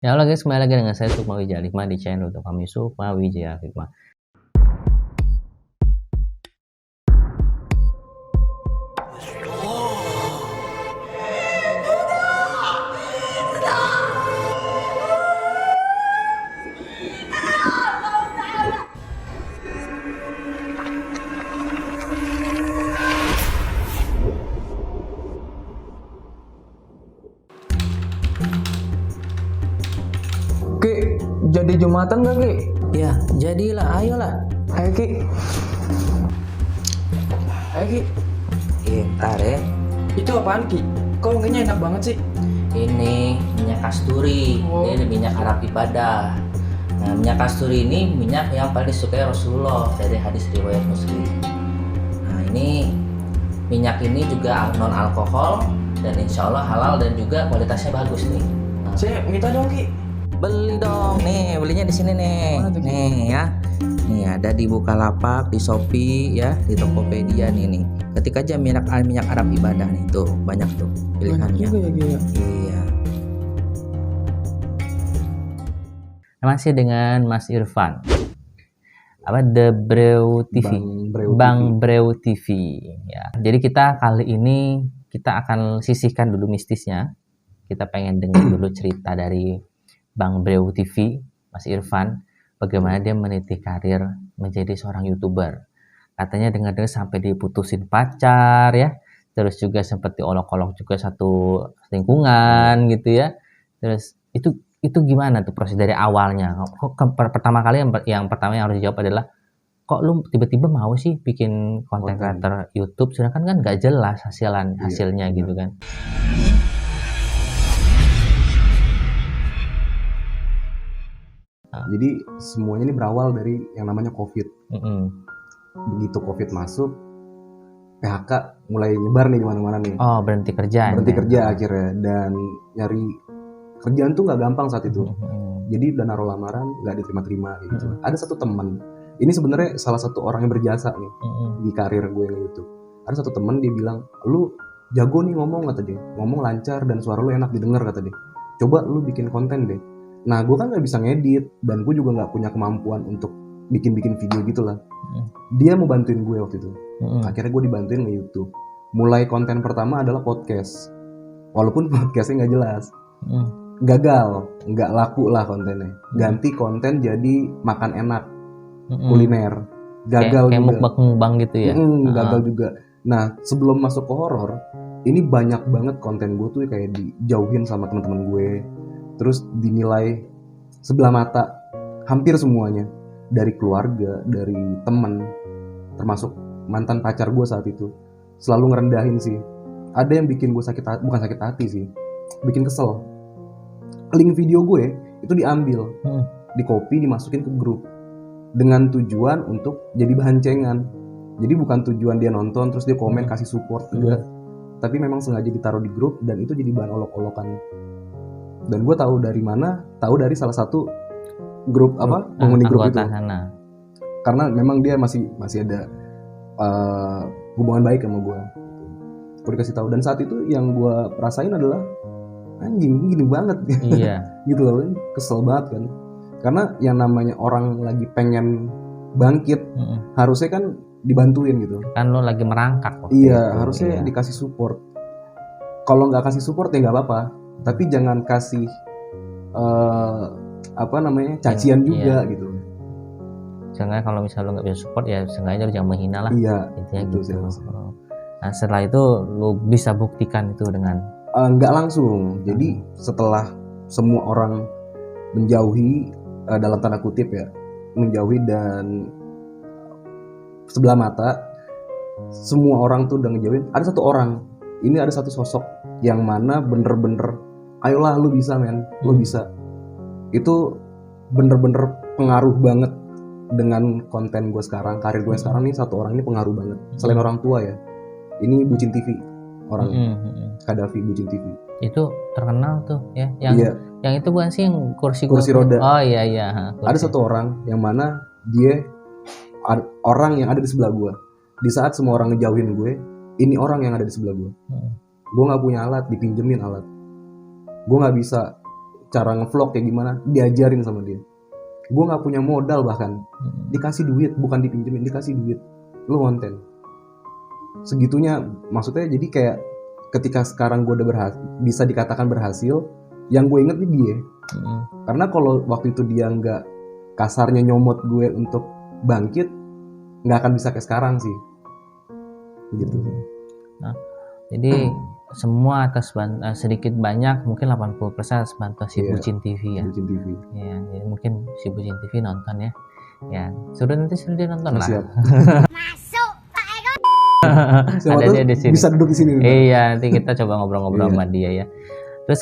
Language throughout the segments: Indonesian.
Ya halo guys, kembali lagi dengan saya Sukma Wijaya Hikmah di channel untuk kami Sukma Wijaya Hikmah. Ki, jadi Jumatan gak Ki? Ya, jadilah, ayolah. Ayo Ki. Ayo Ki. Ntar ya. Itu apaan Ki? Kok wanginya enak banget sih? Ini minyak kasturi. Oh. Ini minyak Arab ibadah. Nah, minyak kasturi ini minyak yang paling disukai Rasulullah dari hadis riwayat Muslim. Nah, ini minyak ini juga non alkohol dan insya Allah halal dan juga kualitasnya bagus nih. Nah, Saya minta dong Ki. beli dong, nih belinya di sini nih. Mana tuh, Ki? Nih ya. Nih ada di Bukalapak, di Shopee ya, di Tokopedia nih. Ketik aja minyak Arab ibadah nih, tuh banyak tuh Banyak pilihannya. juga ya Ki ya. Iya. Masih dengan Mas Irfan. Apa The Brew TV? Bang Brew Brew TV. Ya. Jadi kita kali ini kita akan sisihkan dulu mistisnya. Kita pengen dengar dulu cerita dari Bang Brew TV, Mas Irfan, bagaimana dia meniti karir menjadi seorang YouTuber. Katanya dengar-dengar sampai diputusin pacar ya. Terus juga sempat diolok-olok juga satu lingkungan gitu ya. Terus itu gimana tuh proses dari awalnya? Kok pertama kali yang pertama yang harus dijawab adalah kok lu tiba-tiba mau sih bikin konten creator YouTube sedangkan kan nggak jelas hasilnya gitu kan. Jadi semuanya ini berawal dari yang namanya COVID. Begitu COVID masuk, PHK mulai nyebar nih di mana-mana nih. Oh, berhenti kerja. Berhenti kerja akhirnya, dan nyari kerjaan tuh nggak gampang saat itu. Jadi udah naruh lamaran nggak diterima-terima gitu. Ada satu teman, ini sebenarnya salah satu orang yang berjasa nih di karir gue yang YouTube. Ada satu teman, dia bilang, lu jago nih ngomong, kata dia, ngomong lancar dan suara lu enak didengar, kata dia. Coba lu bikin konten deh. Nah, gue kan nggak bisa ngedit dan gue juga nggak punya kemampuan untuk bikin video gitulah. Dia mau bantuin gue waktu itu. Akhirnya gue dibantuin nge YouTube. Mulai konten pertama adalah podcast. Walaupun podcastnya nggak jelas, gagal, nggak laku lah kontennya. Ganti konten jadi makan enak, kuliner, gagal kayak juga. mukbang gitu ya. Gagal juga. Nah, sebelum masuk ke horor, ini banyak banget konten gue tuh kayak dijauhin sama teman-teman gue. Terus dinilai sebelah mata hampir semuanya, dari keluarga, dari teman, termasuk mantan pacar gue saat itu, selalu ngerendahin sih. Ada yang bikin gue sakit hati, bukan sakit hati sih, bikin kesel. Link video gue itu diambil, di copy, dimasukin ke grup dengan tujuan untuk jadi bahan cengan. Jadi bukan tujuan dia nonton terus dia komen kasih support, enggak. Tapi memang sengaja ditaruh di grup dan itu jadi bahan olok-olokan. Dan gue tahu dari mana? Tahu dari salah satu grup penghuni grup itu. Sana. Karena memang dia masih ada hubungan baik sama gue. Gue dikasih tahu, dan saat itu yang gue rasain adalah anjing gini banget. Iya. Gitu loh, kesel banget kan. Karena yang namanya orang lagi pengen bangkit, harusnya kan dibantuin gitu. Kan lo lagi merangkak. Iya, harusnya dikasih support. Kalau nggak kasih support ya nggak apa-apa. Tapi jangan kasih cacian juga gitu. Seenggaknya kalau misalnya lo nggak bisa support ya seenggaknya lo jangan menghina lah. Iya, intinya gitu gitu. sih. Nah setelah itu lo bisa buktikan itu dengan nggak langsung. Jadi setelah semua orang menjauhi, dalam tanda kutip ya, menjauhi dan sebelah mata, semua orang tuh udah ngejauhin. Ada satu orang, ini ada satu sosok yang mana bener-bener, ayolah lu bisa men, lu bisa. Itu bener-bener pengaruh banget dengan konten gue sekarang, karir gue sekarang nih. Satu orang ini pengaruh banget. Selain orang tua ya, ini Bucin TV orangnya, Kadafi Bucin TV. Itu terkenal tuh ya, yang itu bukan sih yang kursi roda. Oh iya. Ada satu orang yang mana dia orang yang ada di sebelah gue. Di saat semua orang ngejauhin gue, ini orang yang ada di sebelah gue. Gue nggak punya alat, dipinjemin alat. Gue nggak bisa cara ngevlog kayak gimana, diajarin sama dia. Gue nggak punya modal, bahkan dikasih duit, bukan dipinjemin, dikasih duit, lu konten segitunya. Maksudnya jadi kayak ketika sekarang gue udah bisa dikatakan berhasil, yang gue inget nih dia. Karena kalau waktu itu dia nggak kasarnya nyomot gue untuk bangkit, nggak akan bisa kayak sekarang sih gitu. Nah, jadi semua atas sedikit banyak mungkin 80% atas bantuan si Iya, Bucin TV ya. Bucin TV. Ya, jadi mungkin si Bucin TV nonton ya. Ya, suruh nanti dia nonton lah. Siap. Masuk Pak Eko. Siapa Ada tahu dia di sini. bisa duduk di sini. Iya, nanti kita coba ngobrol-ngobrol Iya. sama dia ya. Terus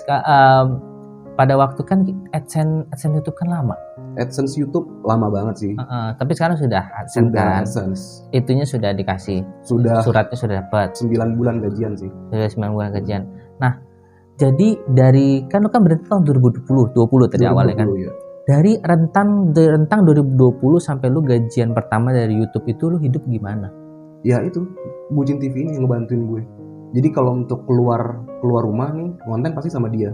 pada waktu kan AdSense YouTube kan lama. AdSense YouTube lama banget sih. Tapi sekarang sudah AdSense Sudah kan. AdSense. Itunya sudah dikasih. Sudah Suratnya sudah dapat. 9 bulan gajian sih. Sudah 9 bulan gajian. Nah, jadi dari kan lu kan berarti tahun 2020 tadi awalnya kan. 2020 ya. Dari rentang 2020 sampai lu gajian pertama dari YouTube itu lu hidup gimana? Ya itu Bucin TV ini yang ngebantuin gue. Jadi kalau untuk keluar rumah nih, konten pasti sama dia.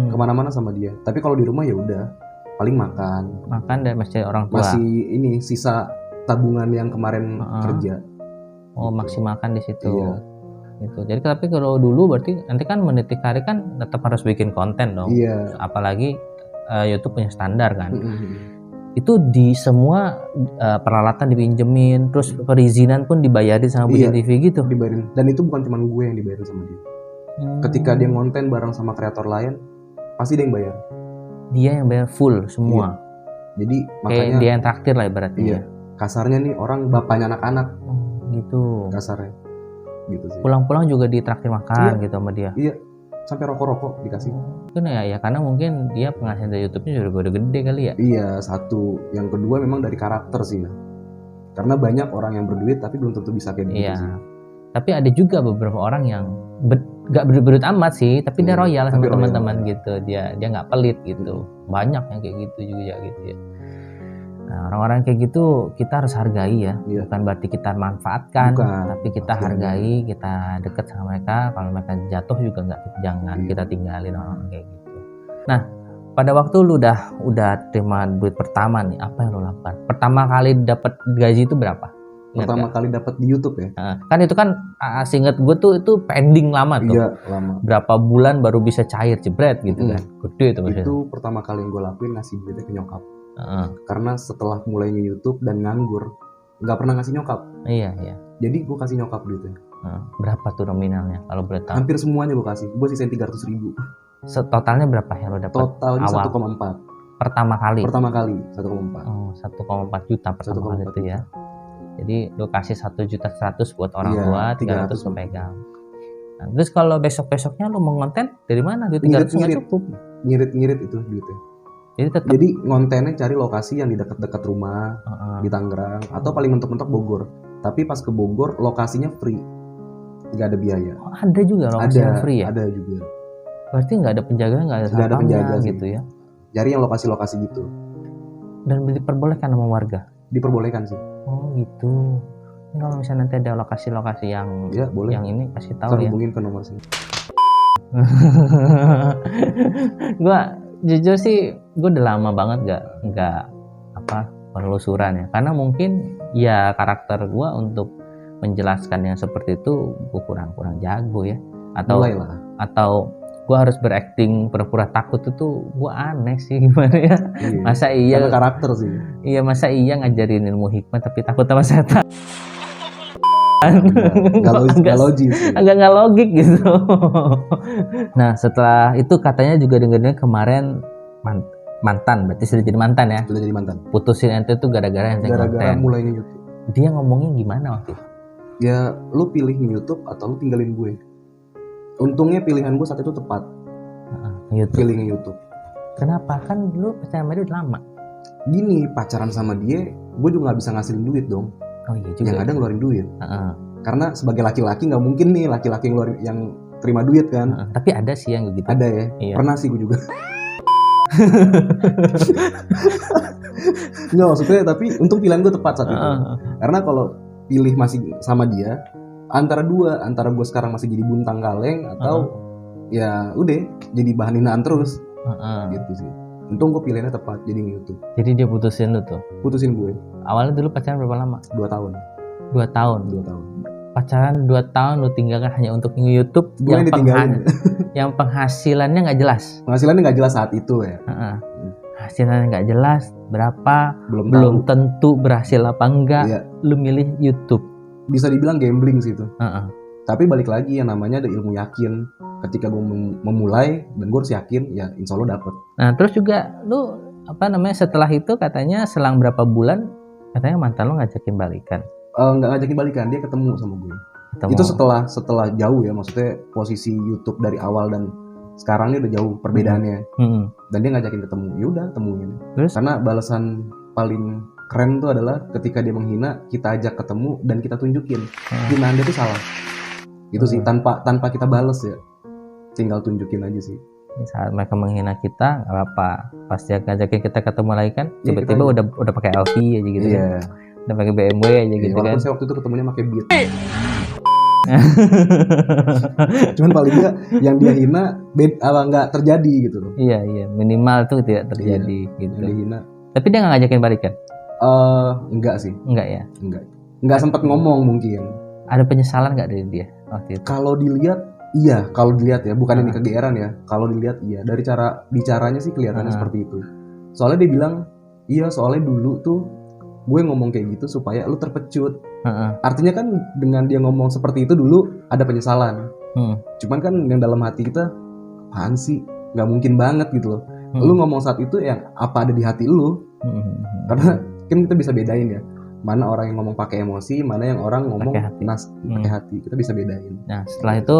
Kemana-mana sama dia. Tapi kalau di rumah ya udah paling makan. Makan dan masih orang tua. Masih ini sisa tabungan yang kemarin kerja. Oh, maksimalkan di situ. Iya. Gitu. Jadi tapi kalau dulu berarti nanti kan meniti karir kan tetap harus bikin konten dong. Iya. Apalagi YouTube punya standar kan. Itu di semua peralatan dipinjemin, terus perizinan pun dibayarin sama Bucin Iya. TV gitu. Dibayarin. Dan itu bukan cuma gue yang dibayarin sama dia. Ketika dia ngonten bareng sama kreator lain, pasti dia yang bayar. Dia yang bayar full semua. Jadi Kayak makanya dia yang traktir lah ibaratnya. iya. Kasarnya nih orang bapaknya anak-anak, Oh, gitu. kasarnya. Gitu sih. Pulang-pulang juga ditraktir makan gitu sama dia. Iya. Sampai rokok-rokok dikasih. Mungkin ya karena mungkin dia penghasilan dari YouTube-nya juga udah gede kali ya. Iya, satu. Yang kedua memang dari karakter sih ya. Karena banyak orang yang berduit tapi belum tentu bisa kayak gitu Iya. sih. Tapi ada juga beberapa orang yang gak berduit amat sih, tapi dia Iya, royal sama tapi royal. teman-teman gitu. Dia nggak pelit gitu. Banyak yang kayak gitu juga gitu ya. Nah, orang-orang kayak gitu kita harus hargai ya. Iya. Bukan berarti kita manfaatkan, Bukan. tapi kita Pasti hargai, kita deket sama mereka. Kalau mereka jatuh juga jangan Iya. kita tinggalin orang kayak gitu. Nah, pada waktu lu udah terima duit pertama nih, apa yang lu lakukan? Pertama kali dapat gaji itu berapa? Ingat Pertama nggak? kali dapat di YouTube ya. Kan itu kan seinget gue tuh itu pending lama tuh. Iya, lama. Berapa bulan baru bisa cair jebret gitu kan. Gede itu maksudnya. Itu pertama kali yang gue lakuin ngasih duitnya ke nyokap. Heeh. Karena setelah mulainya YouTube dan nganggur, nggak pernah ngasih nyokap. Iya, iya. Jadi gue kasih nyokap duitnya. Berapa tuh nominalnya kalau boleh tahu? Hampir semuanya gue kasih. Gue sisain 300.000. Totalnya berapa yang lo dapat? Totalnya awal. 1,4. Pertama kali. Pertama kali 1,4. Oh, 1,4 juta pertama kali 1,4 itu ya. Jadi lo kasih 1.100.000 buat orang Iya, tua, 300 lo 300 pegang. Nah, terus kalau besok-besoknya lo mau ngonten dari mana? Duit 300 nggak Ngirit-ngirit. cukup. Ngirit-ngirit itu duitnya. Jadi tetap Jadi ngontennya cari lokasi yang di dekat-dekat rumah, di Tangerang atau paling mentok-mentok Bogor. Tapi pas ke Bogor lokasinya free, nggak ada biaya. ada juga lokasi yang free ya. Ada juga. Berarti nggak ada penjaga, nggak ada Nggak ada satpamnya penjaga sih. gitu ya. Cari yang lokasi-lokasi gitu. Dan diperbolehkan sama warga. Diperbolehkan sih. Oh gitu. Ini kalau misalnya nanti ada lokasi-lokasi yang Ya boleh. yang ini kasih Ntar tahu ya. hubungin ke nomor sini. Gua jujur sih, gue udah lama banget nggak penelusuran ya. Karena mungkin ya karakter gue untuk menjelaskan yang seperti itu gue kurang jago ya. Mulailah. Atau gue harus berakting pura-pura takut itu gue aneh sih gimana ya. Iya. Masa iya Karena karakter sih. Iya masa iya ngajarin ilmu hikmah tapi takut sama setan. Nggak logis sih. Agak nggak logik gitu. Nah setelah itu katanya juga dengarnya kemarin mantan, berarti sudah jadi mantan ya. Sudah jadi mantan. Putusin ente tuh gara-gara ente Gara-gara konten. mulainya YouTube. Dia ngomongnya gimana waktu itu? Ya lu pilih YouTube atau lu tinggalin gue. Untungnya pilihan gue saat itu tepat. YouTube. Pilihnya YouTube. Kenapa? Kan lu pacaran sama dia udah lama. Gini, pacaran sama dia, gue juga nggak bisa ngasilin duit dong. Oh iya juga. Yang ada ngeluarin duit. Heeh. Karena sebagai laki-laki nggak mungkin nih laki-laki yang terima duit kan. Heeh. Tapi ada sih yang gitu. Ada ya. Iya. Pernah sih gue juga. Nggak maksudnya, tapi untung pilihan gue tepat saat itu. Heeh. Karena kalau pilih masih sama dia, antara gue sekarang masih jadi buntang kaleng atau ya udah jadi bahan hinaan terus. Heeh. gitu sih. Untung gue pilihannya tepat jadi YouTube. Jadi dia putusin lu tuh. Putusin gue Awalnya dulu pacaran berapa lama? 2 tahun. 2 tahun. 2 tahun. Pacaran 2 tahun lu tinggalkan hanya untuk YouTube Gue yang ditinggalin. yang penghasilannya nggak jelas. Penghasilannya nggak jelas saat itu ya. Heeh. Hasilnya nggak jelas, berapa, Belum belum tahu. tentu berhasil apa enggak. Iya. Lu milih YouTube. Bisa dibilang gambling sih itu. Heeh. Tapi balik lagi yang namanya ada ilmu yakin. Ketika gue memulai dan gue harus yakin, ya insya Allah dapet. Nah, terus juga lu setelah itu katanya selang berapa bulan katanya mantan lu ngajakin balikan. Nggak ngajakin balikan, dia ketemu sama gue. Ketemu. Itu setelah jauh ya, maksudnya posisi YouTube dari awal dan sekarang ini udah jauh perbedaannya. Dan dia ngajakin ketemu, ya udah temuin. Terus? Karena balasan paling keren tuh adalah ketika dia menghina, kita ajak ketemu dan kita tunjukin hinaan dia tuh salah. Itu sih tanpa kita bales ya, tinggal tunjukin aja sih. Saat mereka menghina kita nggak apa-apa, pas dia ngajakin kita ketemu lagi kan Iya, tiba-tiba udah pakai LV aja gitu Iya. kan, udah pakai BMW aja gitu kan. Walaupun saya waktu itu ketemunya pakai Beat. Cuman paling nggak yang dia hina nggak terjadi gitu loh. Iya minimal tuh tidak terjadi gitu. Yang dia hina Tapi dia nggak ngajakin balikan? enggak sih, Enggak ya. enggak sempat ngomong mungkin. Ada penyesalan nggak dari dia waktu itu? Kalau dilihat iya, kalau dilihat ya, bukan ini Ah. kegeeran ya. Kalau dilihat iya, dari cara bicaranya sih kelihatannya Ah. seperti itu. Soalnya dia bilang, iya soalnya dulu tuh gue ngomong kayak gitu supaya lu terpecut. Heeh. Artinya kan dengan dia ngomong seperti itu dulu ada penyesalan. Cuman kan yang dalam hati kita, apaan sih? Nggak mungkin banget gitu loh. Lu ngomong saat itu yang apa ada di hati lu. Karena kan kita bisa bedain ya. Mana orang yang ngomong pakai emosi, mana yang orang ngomong Pakai hati. pakai hati. Kita bisa bedain. Nah setelah itu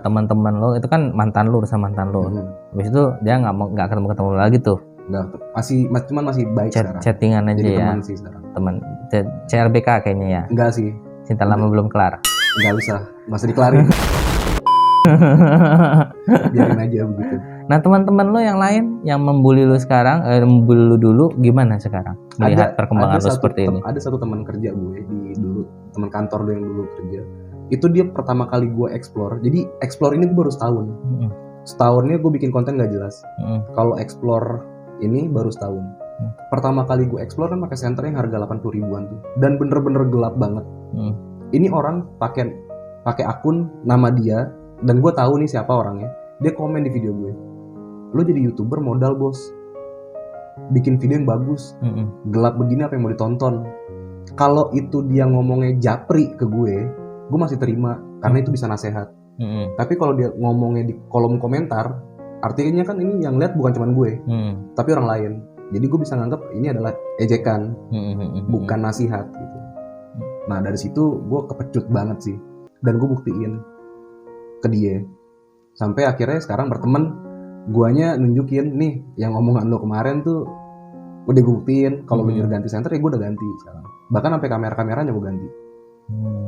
teman-teman lo itu kan mantan lo sama mantan lo. Habis itu dia nggak ketemu lagi tuh. Enggak, cuman masih baik sekarang. Chattingan aja Jadi ya. teman sih sekarang. Teman CRBK kayaknya ya. Enggak sih, Cinta lama belum kelar. enggak usah. Masa dikelarin. Biarin aja begitu. Nah teman-teman lo yang lain yang membuli lo sekarang, membuli lo dulu gimana sekarang melihat perkembangan lo seperti ini? Ada satu teman kerja gue teman kantor gue yang dulu kerja. Itu dia pertama kali gue explore. Jadi explore ini gue baru setahun. Setahunnya gue bikin konten gak jelas. Kalau explore ini baru setahun. Pertama kali gue explore kan pakai senter yang harga 80 ribuan tuh. Dan bener-bener gelap banget. Ini orang pakai akun nama dia. Dan gue tahu nih siapa orangnya. Dia komen di video gue, lo jadi YouTuber modal bos, bikin video yang bagus, gelap begini apa yang mau ditonton. Kalau itu dia ngomongnya japri ke gue masih terima karena itu bisa nasehat. Tapi kalau dia ngomongnya di kolom komentar, artinya kan ini yang lihat bukan cuma gue, tapi orang lain. Jadi gue bisa nganggap ini adalah ejekan, bukan nasihat gitu. Nah dari situ gue kepecut banget sih, dan gue buktiin ke dia. Sampai akhirnya sekarang berteman, guanya nunjukin nih yang omongan lo kemarin tuh udah gue buktiin. Kalau lo nyuruh ganti senter ya gue udah ganti sekarang. Bahkan sampai kamera-kameranya gue ganti.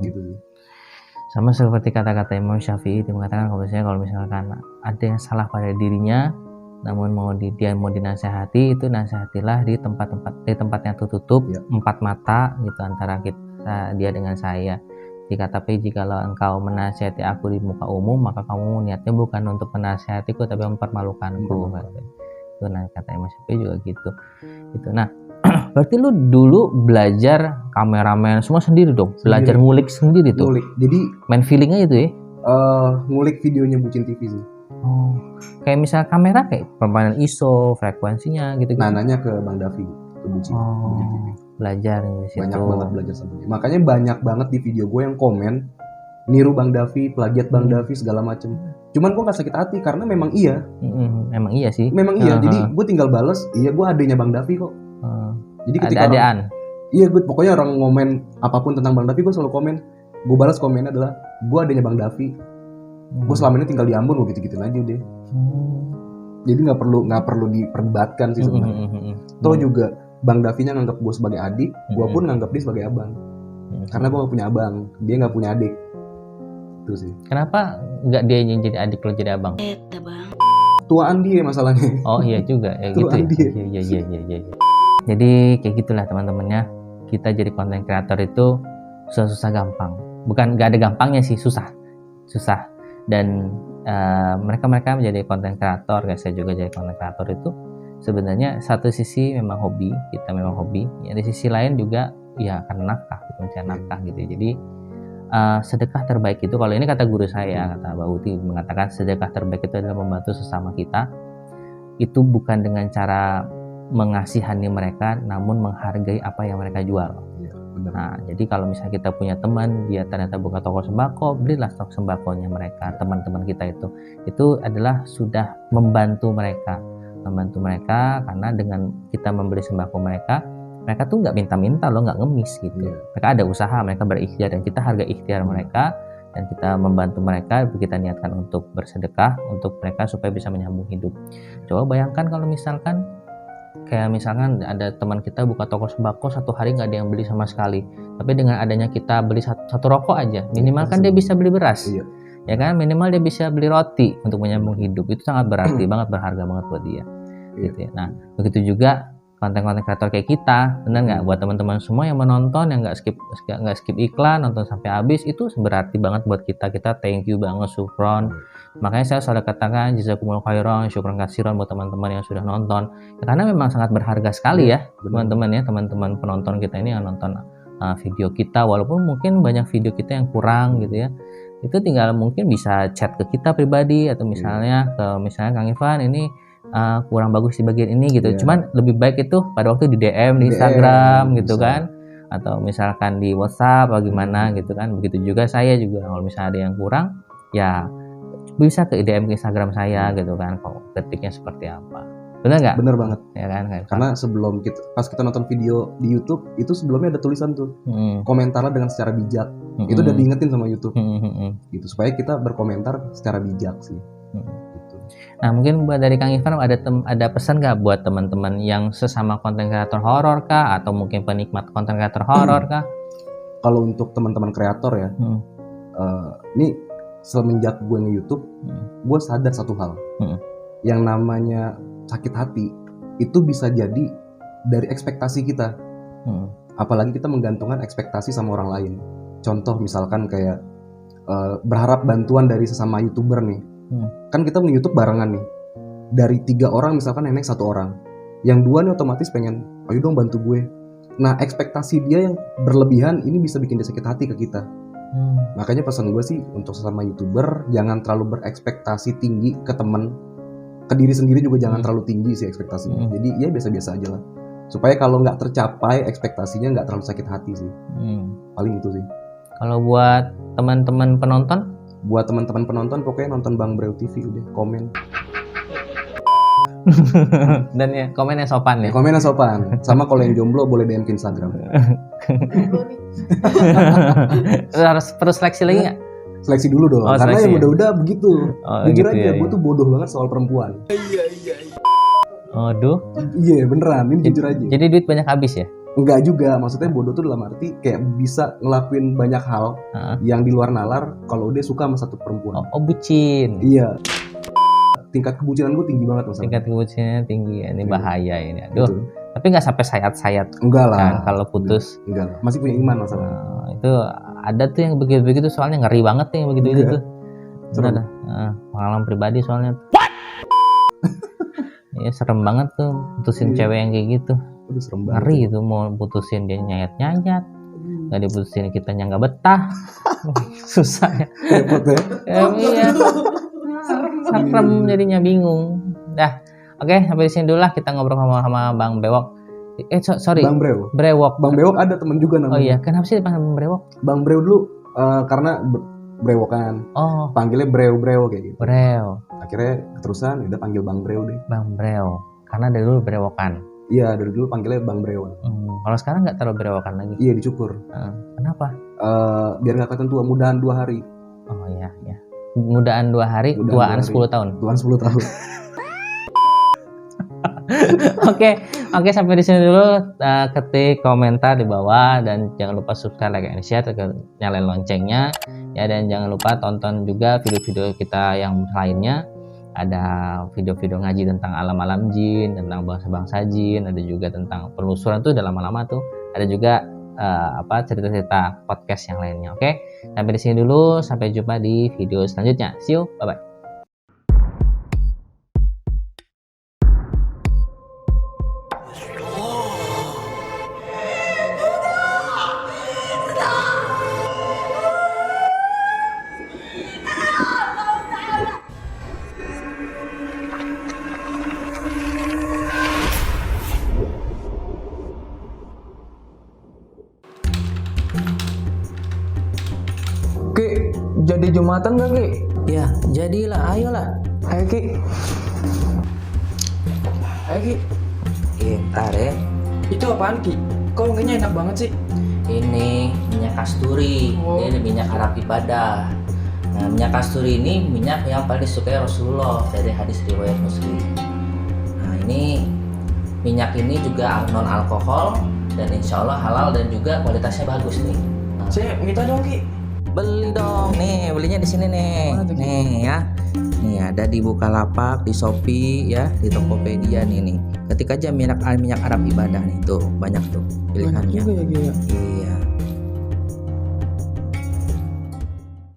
Gitu sih. Sama seperti kata-kata Imam Syafi'i itu mengatakan kalau misalkan ada yang salah pada dirinya, namun dia mau dinasehati, itu nasihatilah di tempat yang tertutup, Ya. 4 mata gitu antara dia dengan saya. Tapi jikalau engkau menasihati aku di muka umum, maka kamu niatnya bukan untuk menasihatiku tapi mempermalukanku. Itu kata Imam Syafi'i juga gitu. Nah, berarti lu dulu belajar kameramen semua sendiri dong, belajar ngulik sendiri tuh. Ngulik. Jadi Main feeling aja tuh ya. ngulik videonya Bucin TV sih. Oh, kayak misalnya kamera kayak permainan ISO, frekuensinya gitu. Nah nanya ke Bang Davi, ke Bucin TV. Belajar di situ. Banyak banget belajar sama dia. Makanya banyak banget di video gue yang komen niru Bang Davi, plagiat Bang Davi segala macem. Cuman gue gak sakit hati karena memang iya. Memang iya sih. Memang iya. Jadi gue tinggal bales, iya gue adanya Bang Davi kok. Jadi ketika ada-adaan. Iya gue pokoknya orang ngomen apapun tentang Bang Davi gue selalu komen. Gue balas komennya adalah gue adanya Bang Davi. Gue selama ini tinggal di Ambon, gue gitu-gituin aja deh. Jadi nggak perlu diperdebatkan sih sebenarnya. Toh juga Bang Davinya nganggap gue sebagai adik, gue pun nganggap dia sebagai abang. Karena gue gak punya abang, dia gak punya adik. Itu sih. Kenapa nggak dia yang jadi adik lo jadi abang? Tuaan dia masalahnya. Oh iya juga ya gitu. Tuaan dia. Iya. Jadi kayak gitulah teman-temannya. Kita jadi konten kreator itu susah-susah gampang. Bukan nggak ada gampangnya sih, susah. Dan mereka menjadi konten kreator, kayak saya juga jadi konten kreator, itu sebenarnya satu sisi memang hobi, kita memang hobi, ya di sisi lain juga ya karena nafkah, mencari nafkah gitu. Jadi sedekah terbaik itu, kalau ini kata guru saya, kata Mbak Uti mengatakan sedekah terbaik itu adalah membantu sesama kita, itu bukan dengan cara mengasihani mereka, namun menghargai apa yang mereka jual. Benar. Nah, jadi kalau misalnya kita punya teman, dia ternyata buka toko sembako, belilah stok sembakonya mereka, teman-teman kita itu adalah sudah membantu mereka karena dengan kita membeli sembako mereka tuh nggak minta-minta loh, nggak ngemis gitu. Mereka ada usaha, mereka berikhtiar, dan kita hargai ikhtiar mereka, dan kita membantu mereka, kita niatkan untuk bersedekah untuk mereka supaya bisa menyambung hidup. Coba bayangkan kalau misalkan ada teman kita buka toko sembako, satu hari nggak ada yang beli sama sekali, tapi dengan adanya kita beli satu rokok aja, minimal kan dia bisa beli beras, ya kan, minimal dia bisa beli roti untuk menyambung hidup. Itu sangat berarti banget, berharga banget buat dia gitu ya. Nah, begitu juga konten-konten kreator kayak kita, benar nggak? Buat teman-teman semua yang menonton, yang nggak skip iklan, nonton sampai habis, itu berarti banget buat kita. Kita thank you banget, syukron. Makanya saya selalu katakan jazakumullah khairan, syukron katsiran buat teman-teman yang sudah nonton, ya, karena memang sangat berharga sekali ya teman-teman, ya, teman-teman penonton kita ini yang nonton video kita, walaupun mungkin banyak video kita yang kurang gitu ya, itu tinggal mungkin bisa chat ke kita pribadi, atau misalnya Kang Irfan ini kurang bagus di bagian ini gitu. Cuman lebih baik itu pada waktu di DM di Instagram gitu kan, atau misalkan di WhatsApp bagaimana gitu kan. Begitu juga saya juga, kalau misalnya ada yang kurang ya bisa ke DM ke Instagram saya gitu kan, kok ketiknya seperti apa. Benar nggak? Bener banget Ya kan? Karena sebelum pas kita nonton video di YouTube itu sebelumnya ada tulisan tuh, komentarlah dengan secara bijak. Itu udah diingetin sama YouTube gitu, supaya kita berkomentar secara bijak sih. Nah, mungkin buat dari Kang Irfan ada pesan nggak buat teman-teman yang sesama konten kreator horor kah, atau mungkin penikmat konten kreator horor kah? Kalau untuk teman-teman kreator ya, ini semenjak gue nge-YouTube, gue sadar satu hal, yang namanya sakit hati itu bisa jadi dari ekspektasi kita. Apalagi kita menggantungkan ekspektasi sama orang lain. Contoh misalkan kayak berharap bantuan dari sesama YouTuber nih. Kan kita nge-YouTube barengan nih, dari 3 orang misalkan yang naik 1 orang, yang 2 nih otomatis pengen ayo dong bantu gue. Nah, ekspektasi dia yang berlebihan ini bisa bikin dia sakit hati ke kita. Makanya pesan gue sih untuk sesama YouTuber, jangan terlalu berekspektasi tinggi ke temen, ke diri sendiri juga jangan terlalu tinggi sih ekspektasinya. Jadi ya biasa-biasa aja lah, supaya kalau nggak tercapai ekspektasinya nggak terlalu sakit hati sih. Paling itu sih. Kalau buat teman-teman penonton? Buat teman-teman penonton pokoknya nonton Bang Breu TV, udah komen. Dan ya komennya sopan ya. Komennya sopan. Sama kalau yang jomblo boleh DM ke Instagram. Harus perlu seleksi lagi nggak? Seleksi dulu dong. Karena yang udah-udah begitu. Jujur gitu aja, ya, gue tuh bodoh banget soal perempuan. Aduh. Iya beneran, ini jujur aja. Jadi duit banyak habis ya? Enggak juga, maksudnya bodoh tuh dalam arti kayak bisa ngelakuin banyak hal yang di luar nalar kalau udah suka sama satu perempuan. Oh bucin. Iya. Tingkat kebucinan gue tinggi banget masalah. Tingkat kebucinannya tinggi ya, ini bahaya ini. Aduh. Gitu. Tapi nggak sampai sayat-sayat. Enggak lah. Kan, kalau putus. Enggak lah. Masih punya iman masalah. Itu ada tuh yang begitu-begitu, soalnya ngeri banget tuh yang begitu-begitu tuh. Bener dah. Pengalaman pribadi soalnya. Iya serem banget tuh putusin cewek yang kayak gitu. Aduh, serem banget. Ngeri itu mau putusin dia nyayat-nyayat. Nggak diputusin kitanya nggak betah. Susah ya. Repot ya. Iya. Serem jadinya, bingung. Dah. Oke, sampai di sini dulu lah kita ngobrol sama Bang Bewok. Sorry. Bang Breu. Brewok. Bang Bewok ada temen juga namanya. Oh iya, kenapa sih dipanggil Bang Brewok? Bang Breu dulu karena brewokan. Oh. Panggilnya Breu kayak gitu. Breo. Akhirnya keterusan udah panggil Bang Breu deh. Bang Breo. Karena dari dulu brewokan. Iya, dari dulu panggilnya Bang Breu. Kalau sekarang nggak terlalu brewokan lagi. Iya, dicukur. Kenapa? Biar nggak kelihatan tua, mudahan 2 hari. Oh iya, ya. Mudaan 2 hari, tuaan 10 tahun. Tuaan 10 tahun. Oke, sampai di sini dulu. Ketik komentar di bawah dan jangan lupa subscribe, like, and share, nyalain loncengnya ya, dan jangan lupa tonton juga video-video kita yang lainnya. Ada video-video ngaji tentang alam-alam jin, tentang bangsa-bangsa jin, ada juga tentang penelusuran tuh udah lama-lama tuh. Ada juga cerita-cerita podcast yang lainnya. Oke, sampai di sini dulu. Sampai jumpa di video selanjutnya. See you, bye bye. Ki, jadi Jumatan gak Ki? Ya, jadilah, ayolah. Ayo Ki. Ayo Ki. Ntar ya. Itu apaan Ki? Kok wanginya enak banget sih? Ini minyak kasturi. Oh. Ini minyak Arab ibadah. Nah, minyak kasturi ini minyak yang paling disukai Rasulullah dari hadis riwayat Muslim. Nah, ini minyak ini juga non alkohol dan insya Allah halal dan juga kualitasnya bagus nih. Nah, Saya minta dong Ki. beli dong, nih belinya di sini nih. Mana tuh, Ki? Nih ya. Nih ada di Bukalapak, di Shopee ya, di Tokopedia nih. Ketik aja minyak Arab ibadah nih tuh, banyak tuh Banyak pilihannya. juga ya Ki ya. Iya.